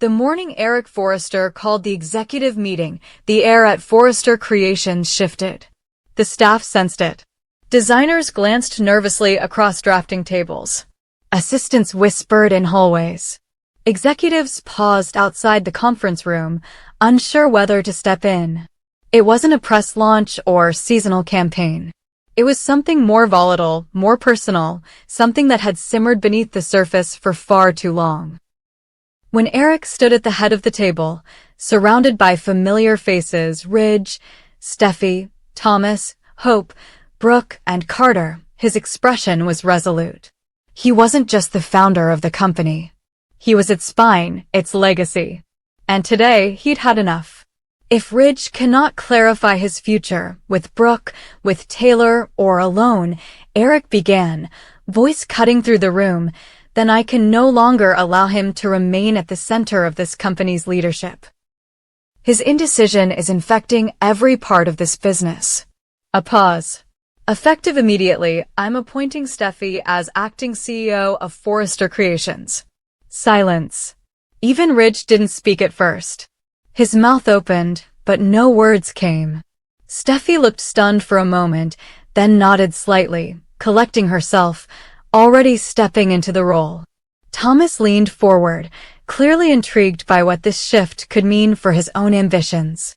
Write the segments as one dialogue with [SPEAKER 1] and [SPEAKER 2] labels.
[SPEAKER 1] The morning Eric Forrester called the executive meeting, the air at Forrester Creations shifted. The staff sensed it. Designers glanced nervously across drafting tables. Assistants whispered in hallways. Executives paused outside the conference room, unsure whether to step in. It wasn't a press launch or seasonal campaign. It was something more volatile, more personal, something that had simmered beneath the surface for far too long. When Eric stood at the head of the table, surrounded by familiar faces, Ridge, Steffi, Thomas, Hope, Brooke, and Carter, his expression was resolute. He wasn't just the founder of the company. He was its spine, its legacy. And today, he'd had enough. If Ridge cannot clarify his future, with Brooke, with Taylor, or alone, Eric began, voice cutting through the room, then I can no longer allow him to remain at the center of this company's leadership. His indecision is infecting every part of this business. A pause. Effective immediately, I'm appointing Steffi as acting CEO of Forrester Creations. Silence. Even Ridge didn't speak at first. His mouth opened, but no words came. Steffi looked stunned for a moment, then nodded slightly, collecting herself, already stepping into the role. Thomas leaned forward, clearly intrigued by what this shift could mean for his own ambitions.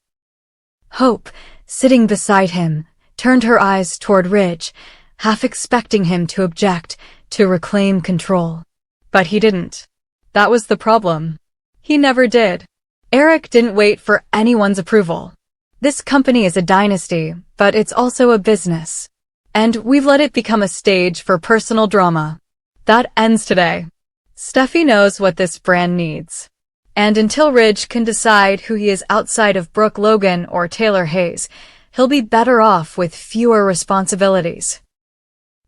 [SPEAKER 1] Hope, sitting beside him, turned her eyes toward Ridge, half expecting him to object, to reclaim control. But he didn't. That was the problem. He never did. Eric didn't wait for anyone's approval. This company is a dynasty, but it's also a business. And we've let it become a stage for personal drama. That ends today. Steffi knows what this brand needs. And until Ridge can decide who he is outside of Brooke Logan or Taylor Hayes, he'll be better off with fewer responsibilities.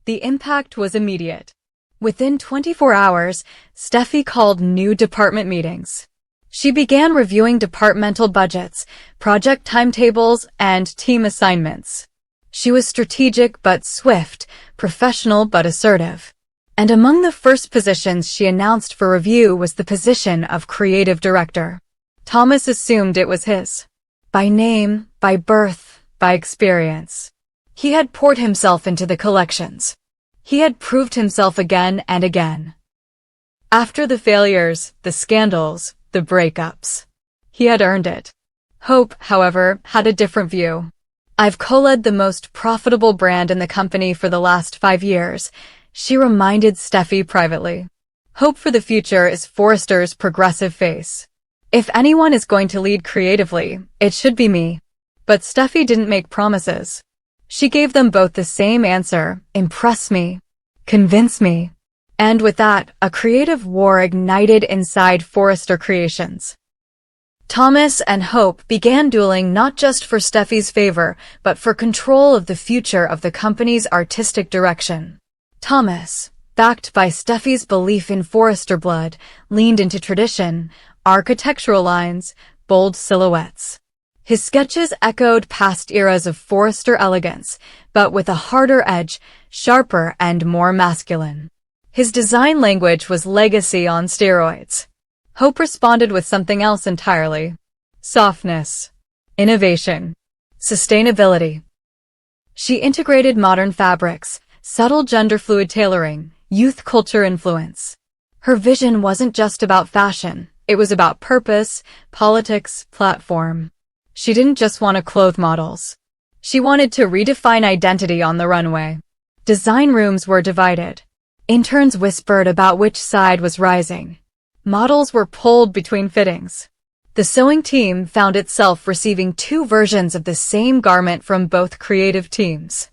[SPEAKER 1] The impact was immediate. Within 24 hours, Steffi called new department meetings. She began reviewing departmental budgets, project timetables, and team assignments. She was strategic but swift, professional but assertive. And among the first positions she announced for review was the position of creative director. Thomas assumed it was his. By name, by birth, by experience. He had poured himself into the collections. He had proved himself again and again. After the failures, the scandals, the breakups, he had earned it. Hope, however, had a different view. I've co-led the most profitable brand in the company for the last 5 years, she reminded Steffi privately. Hope for the future is Forrester's progressive face. If anyone is going to lead creatively, it should be me. But Steffi didn't make promises. She gave them both the same answer: impress me, convince me. And with that, a creative war ignited inside Forrester Creations. Thomas and Hope began dueling not just for Steffi's favor, but for control of the future of the company's artistic direction. Thomas, backed by Steffi's belief in Forrester blood, leaned into tradition, architectural lines, bold silhouettes. His sketches echoed past eras of Forrester elegance, but with a harder edge, sharper and more masculine. His design language was legacy on steroids. Hope responded with something else entirely. Softness. Innovation. Sustainability. She integrated modern fabrics, subtle gender-fluid tailoring, youth culture influence. Her vision wasn't just about fashion, it was about purpose, politics, platform. She didn't just want to clothe models. She wanted to redefine identity on the runway. Design rooms were divided. Interns whispered about which side was rising. Models were pulled between fittings. The sewing team found itself receiving 2 versions of the same garment from both creative teams.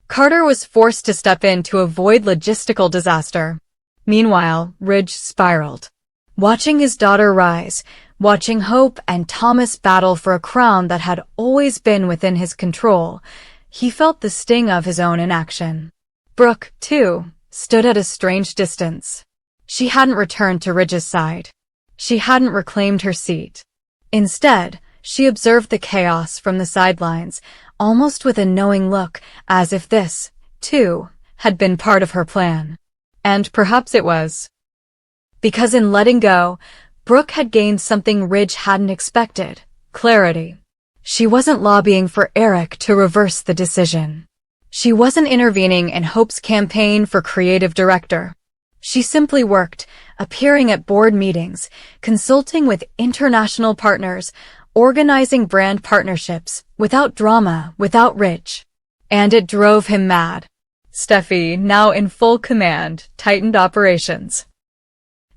[SPEAKER 1] Carter was forced to step in to avoid logistical disaster. Meanwhile, Ridge spiraled. Watching his daughter rise, watching Hope and Thomas battle for a crown that had always been within his control, he felt the sting of his own inaction. Brooke, too, stood at a strange distance. She hadn't returned to Ridge's side. She hadn't reclaimed her seat. Instead, she observed the chaos from the sidelines, almost with a knowing look, as if this, too, had been part of her plan. And perhaps it was. Because in letting go, Brooke had gained something Ridge hadn't expected: clarity. She wasn't lobbying for Eric to reverse the decision. She wasn't intervening in Hope's campaign for creative director. She simply worked, appearing at board meetings, consulting with international partners, organizing brand partnerships, without drama, without Ridge. And it drove him mad. Steffi, now in full command, tightened operations.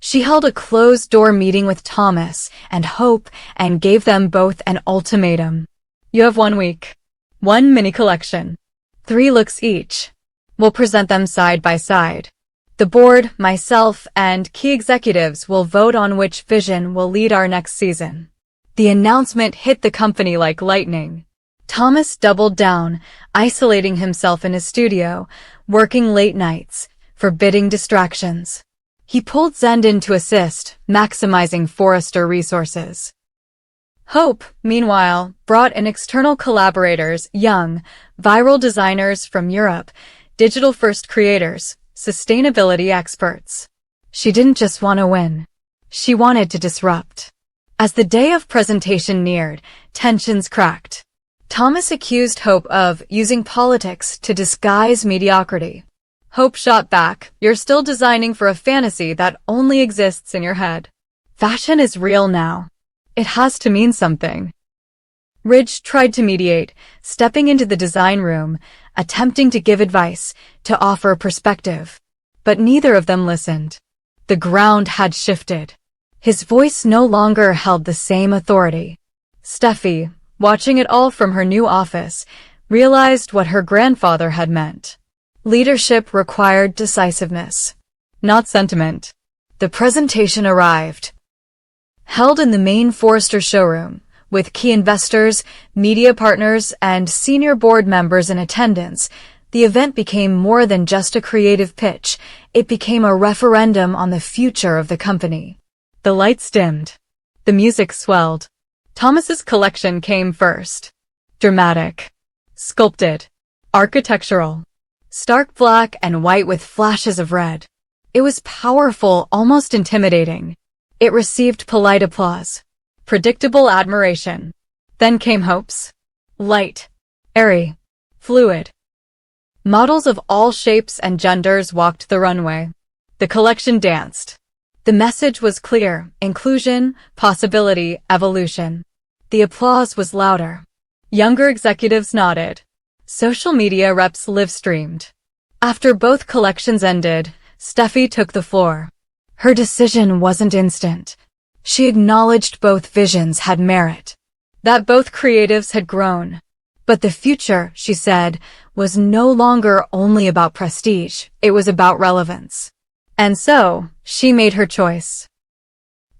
[SPEAKER 1] She held a closed-door meeting with Thomas and Hope and gave them both an ultimatum. You have 1 week. 1 mini collection. 3 looks each. We'll present them side by side. The board, myself, and key executives will vote on which vision will lead our next season. The announcement hit the company like lightning. Thomas doubled down, isolating himself in his studio, working late nights, forbidding distractions. He pulled Zend in to assist, maximizing Forrester resources. Hope, meanwhile, brought in external collaborators, young, viral designers from Europe, digital-first creators, sustainability experts. She didn't just want to win. She wanted to disrupt. As the day of presentation neared, tensions cracked. Thomas accused Hope of using politics to disguise mediocrity. Hope shot back, "You're still designing for a fantasy that only exists in your head. Fashion is real now. It has to mean something." Ridge tried to mediate, stepping into the design room, attempting to give advice, to offer perspective. But neither of them listened. The ground had shifted. His voice no longer held the same authority. Steffi, watching it all from her new office, realized what her grandfather had meant. Leadership required decisiveness, not sentiment. The presentation arrived. Held in the main Forrester showroom, with key investors, media partners, and senior board members in attendance, the event became more than just a creative pitch. It became a referendum on the future of the company. The lights dimmed. The music swelled. Thomas's collection came first. Dramatic. Sculpted. Architectural. Stark black and white with flashes of red. It was powerful, almost intimidating. It received polite applause. Predictable admiration. Then came Hope's. Light. Airy. Fluid. Models of all shapes and genders walked the runway. The collection danced. The message was clear: inclusion, possibility, evolution. The applause was louder. Younger executives nodded. Social media reps live-streamed. After both collections ended, Steffi took the floor. Her decision wasn't instant. She acknowledged both visions had merit, that both creatives had grown. But the future, she said, was no longer only about prestige, it was about relevance. And so, she made her choice.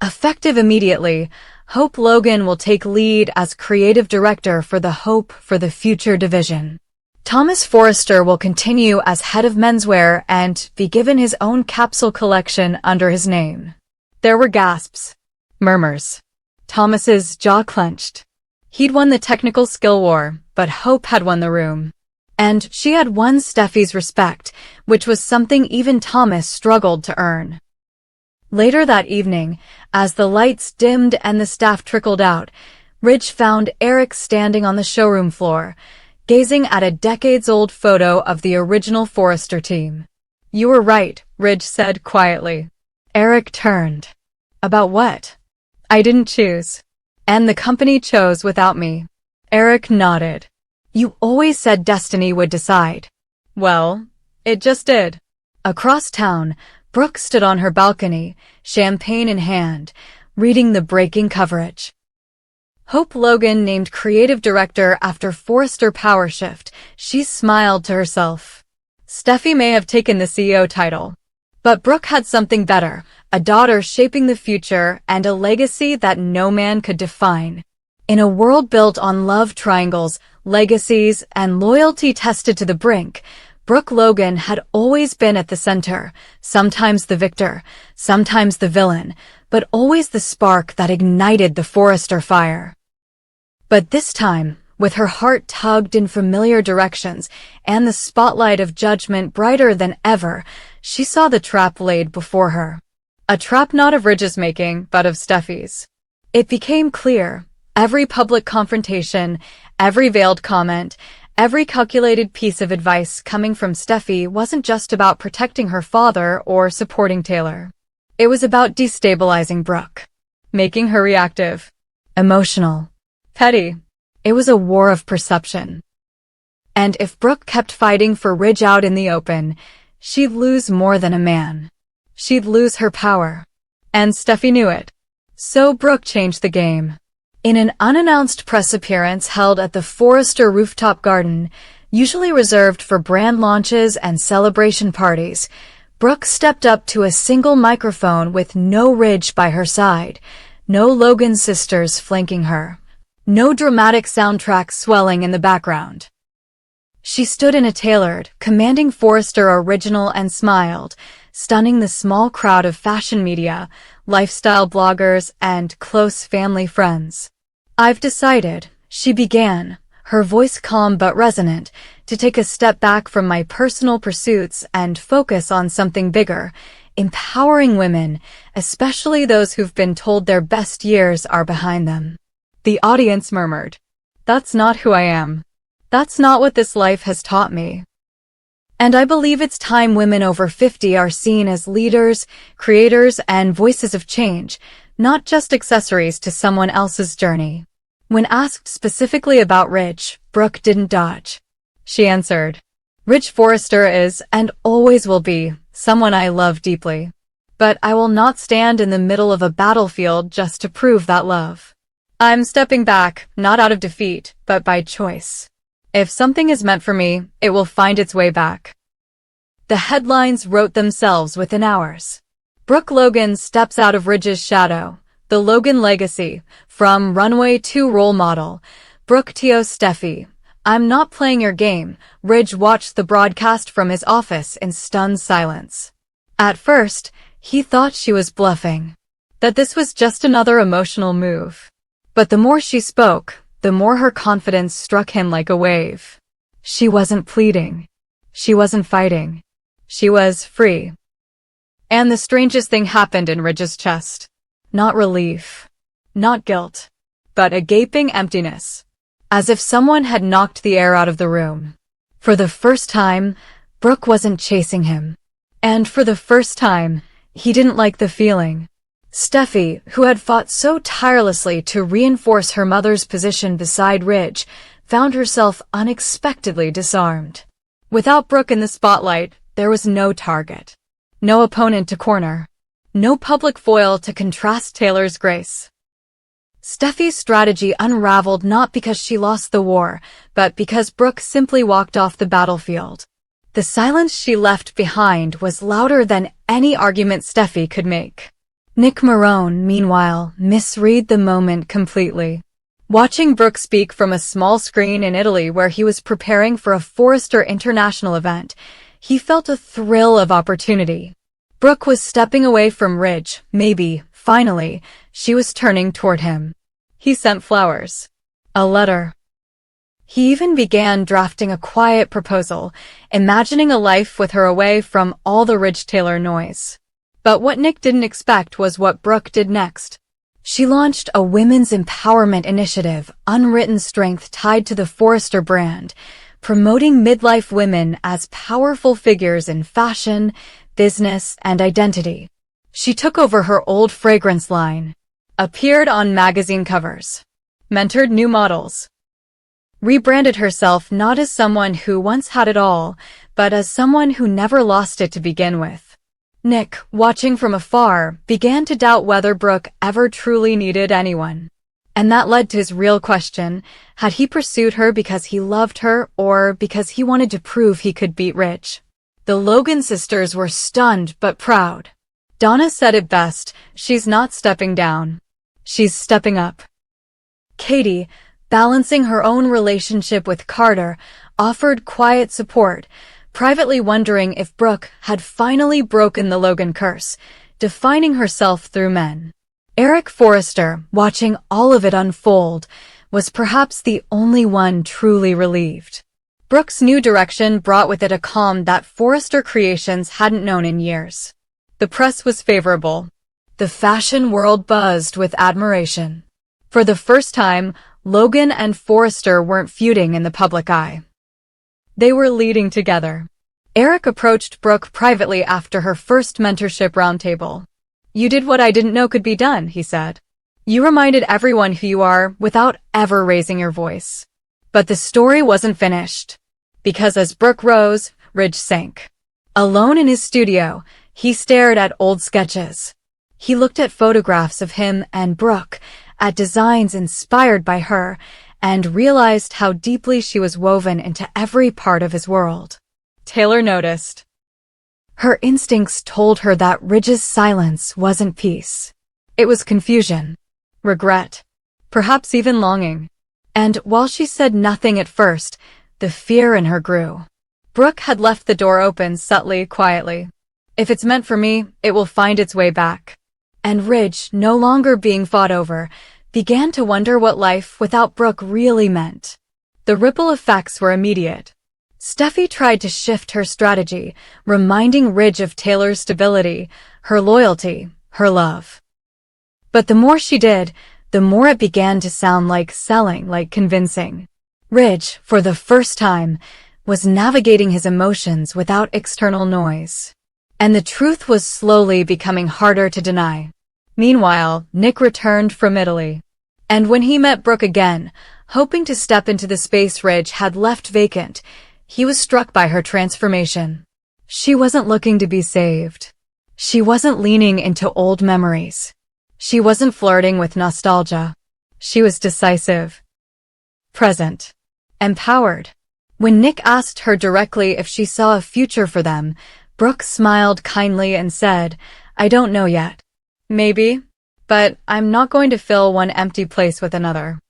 [SPEAKER 1] Effective immediately, Hope Logan will take lead as creative director for the Hope for the Future division. Thomas Forrester will continue as head of menswear and be given his own capsule collection under his name. There were gasps. Murmurs. Thomas's jaw clenched. He'd won the technical skill war, but Hope had won the room. And she had won Steffi's respect, which was something even Thomas struggled to earn. Later that evening, as the lights dimmed and the staff trickled out, Ridge found Eric standing on the showroom floor, gazing at a decades-old photo of the original Forrester team. "You were right," Ridge said quietly. Eric turned. "About what?" "I didn't choose. And the company chose without me." Eric nodded. "You always said destiny would decide." "Well, it just did." Across town, Brooke stood on her balcony, champagne in hand, reading the breaking coverage. Hope Logan named creative director after Forrester Power Shift. She smiled to herself. Steffi may have taken the CEO title, but Brooke had something better: a daughter shaping the future and a legacy that no man could define. In a world built on love triangles, legacies, and loyalty tested to the brink, Brooke Logan had always been at the center, sometimes the victor, sometimes the villain, but always the spark that ignited the Forrester fire. But this time, with her heart tugged in familiar directions and the spotlight of judgment brighter than ever, she saw the trap laid before her. A trap not of Ridge's making, but of Steffi's. It became clear. Every public confrontation, every veiled comment, every calculated piece of advice coming from Steffi wasn't just about protecting her father or supporting Taylor. It was about destabilizing Brooke, making her reactive, emotional, petty. It was a war of perception. And if Brooke kept fighting for Ridge out in the open, she'd lose more than a man. She'd lose her power. And Steffi knew it. So Brooke changed the game. In an unannounced press appearance held at the Forrester rooftop garden, usually reserved for brand launches and celebration parties, Brooke stepped up to a single microphone with no Ridge by her side, no Logan sisters flanking her, no dramatic soundtrack swelling in the background. She stood in a tailored, commanding Forrester original and smiled, stunning the small crowd of fashion media, lifestyle bloggers, and close family friends. "I've decided," she began, her voice calm but resonant, "to take a step back from my personal pursuits and focus on something bigger, empowering women, especially those who've been told their best years are behind them." The audience murmured, "That's not who I am. That's not what this life has taught me." And I believe it's time women over 50 are seen as leaders, creators, and voices of change, not just accessories to someone else's journey. When asked specifically about Ridge, Brooke didn't dodge. She answered, "Ridge Forrester is, and always will be, someone I love deeply. But I will not stand in the middle of a battlefield just to prove that love. I'm stepping back, not out of defeat, but by choice. If something is meant for me, it will find its way back." The headlines wrote themselves within hours. Brooke Logan steps out of Ridge's shadow. The Logan legacy, from runway to role model. Brooke Tio Steffi. "I'm not playing your game." Ridge watched the broadcast from his office in stunned silence. At first, he thought she was bluffing, that this was just another emotional move. But the more she spoke, the more her confidence struck him like a wave. She wasn't pleading. She wasn't fighting. She was free. And the strangest thing happened in Ridge's chest. Not relief. Not guilt. But a gaping emptiness. As if someone had knocked the air out of the room. For the first time, Brooke wasn't chasing him. And for the first time, he didn't like the feeling. Steffi, who had fought so tirelessly to reinforce her mother's position beside Ridge, found herself unexpectedly disarmed. Without Brooke in the spotlight, there was no target. No opponent to corner. No public foil to contrast Taylor's grace. Steffi's strategy unraveled not because she lost the war, but because Brooke simply walked off the battlefield. The silence she left behind was louder than any argument Steffi could make. Nick Marone, meanwhile, misread the moment completely. Watching Brooke speak from a small screen in Italy where he was preparing for a Forrester International event, he felt a thrill of opportunity. Brooke was stepping away from Ridge, maybe, finally, she was turning toward him. He sent flowers. A letter. He even began drafting a quiet proposal, imagining a life with her away from all the Ridge Taylor noise. But what Nick didn't expect was what Brooke did next. She launched a women's empowerment initiative, Unwritten Strength, tied to the Forrester brand, promoting midlife women as powerful figures in fashion, business, and identity. She took over her old fragrance line, appeared on magazine covers, mentored new models, rebranded herself not as someone who once had it all, but as someone who never lost it to begin with. Nick, watching from afar, began to doubt whether Brooke ever truly needed anyone. And that led to his real question: had he pursued her because he loved her or because he wanted to prove he could beat Ridge? The Logan sisters were stunned but proud. Donna said it best, she's not stepping down. She's stepping up. Katie, balancing her own relationship with Carter, offered quiet support, privately wondering if Brooke had finally broken the Logan curse, defining herself through men. Eric Forrester, watching all of it unfold, was perhaps the only one truly relieved. Brooke's new direction brought with it a calm that Forrester Creations hadn't known in years. The press was favorable. The fashion world buzzed with admiration. For the first time, Logan and Forrester weren't feuding in the public eye. They were leading together. Eric approached Brooke privately after her first mentorship roundtable. "You did what I didn't know could be done," he said. "You reminded everyone who you are without ever raising your voice." But the story wasn't finished. Because as Brooke rose, Ridge sank. Alone in his studio, he stared at old sketches. He looked at photographs of him and Brooke, at designs inspired by her, and realized how deeply she was woven into every part of his world. Taylor noticed. Her instincts told her that Ridge's silence wasn't peace. It was confusion, regret, perhaps even longing. And while she said nothing at first, the fear in her grew. Brooke had left the door open subtly, quietly. "If it's meant for me, it will find its way back." And Ridge, no longer being fought over, began to wonder what life without Brooke really meant. The ripple effects were immediate. Steffi tried to shift her strategy, reminding Ridge of Taylor's stability, her loyalty, her love. But the more she did, the more it began to sound like selling, like convincing. Ridge, for the first time, was navigating his emotions without external noise. And the truth was slowly becoming harder to deny. Meanwhile, Nick returned from Italy. And when he met Brooke again, hoping to step into the space Ridge had left vacant, he was struck by her transformation. She wasn't looking to be saved. She wasn't leaning into old memories. She wasn't flirting with nostalgia. She was decisive, present, empowered. When Nick asked her directly if she saw a future for them, Brooke smiled kindly and said, "I don't know yet. Maybe, but I'm not going to fill one empty place with another.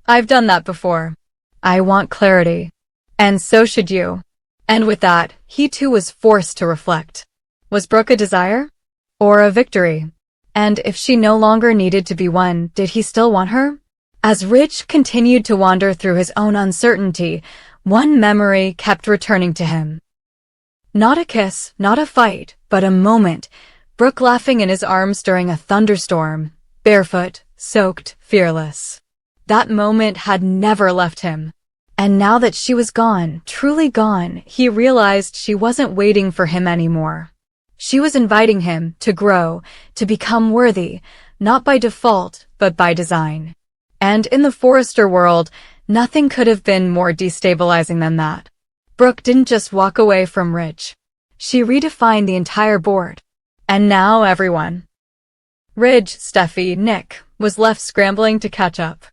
[SPEAKER 1] I've done that before. I want clarity. And so should you." And with that, he too was forced to reflect. Was Brooke a desire? Or a victory? And if she no longer needed to be one, did he still want her? As Ridge continued to wander through his own uncertainty, one memory kept returning to him. Not a kiss, not a fight, but a moment, Brooke laughing in his arms during a thunderstorm, barefoot, soaked, fearless. That moment had never left him. And now that she was gone, truly gone, he realized she wasn't waiting for him anymore. She was inviting him to grow, to become worthy, not by default, but by design. And in the Forrester world, nothing could have been more destabilizing than that. Brooke didn't just walk away from Ridge. She redefined the entire board. And now everyone, Ridge, Steffi, Nick, was left scrambling to catch up.